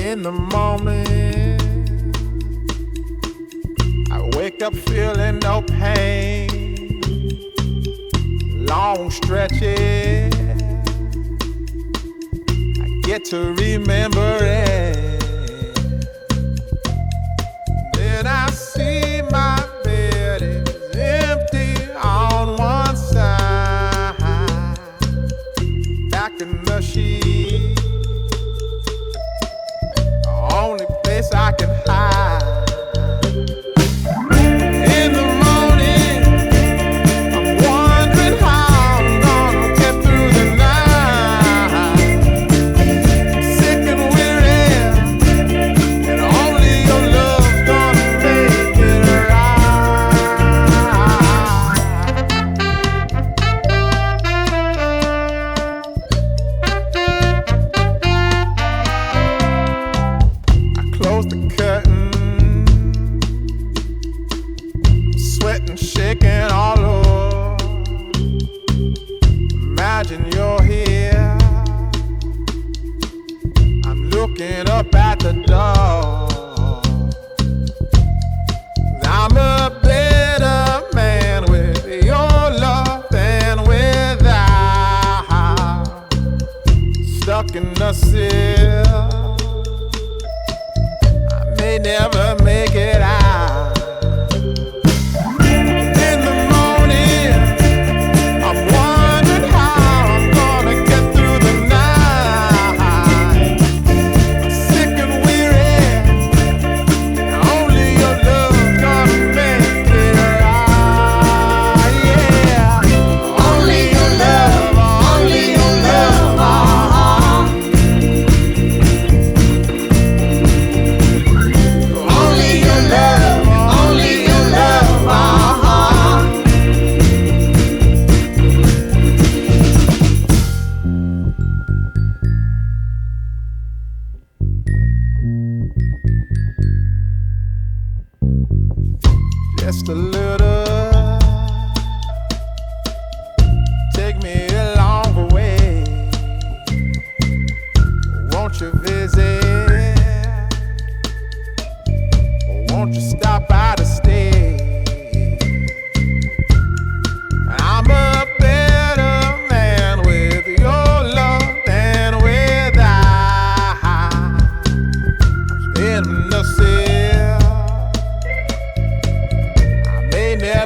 In the morning, I wake up feeling no pain. Long stretches, I get to remember it. Then I see my bed is empty on one side. Back in the sheet, only place I can hide. In the morning, I'm wondering how I'm gonna get through the night. Sick and weary, and only your love's gonna make it Close the curtain, sweating, shaking all over. Imagine you're here, I'm looking up at the door. I'm a better man with your love than without. Stuck in the cell, may never make it out. In the morning, I'm wondering how I'm gonna get through the night. Sick and weary, only your love's gonna make it right. Yeah, only your love, only your love. Only your love, only your love, Just a little, take me along the way. Won't you visit? Won't you stop by to stay? I'm a better man with your love than without. I'm in the cell, I may never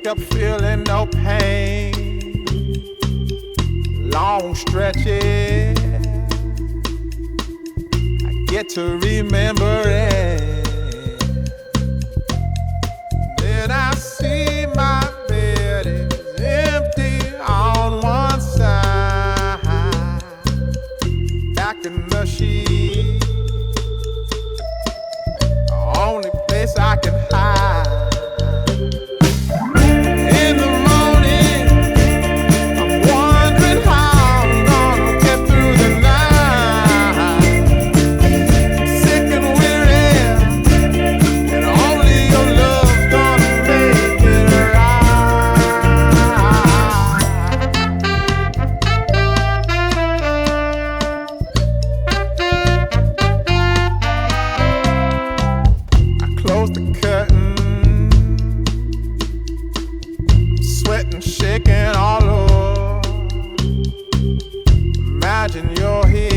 wake up feeling no pain. Long stretches, I get to remember it. Then I see my bed is empty on one side. Back in the sheet, the only place I can hide. Close the curtain, sweating, shaking all over. Imagine you're here.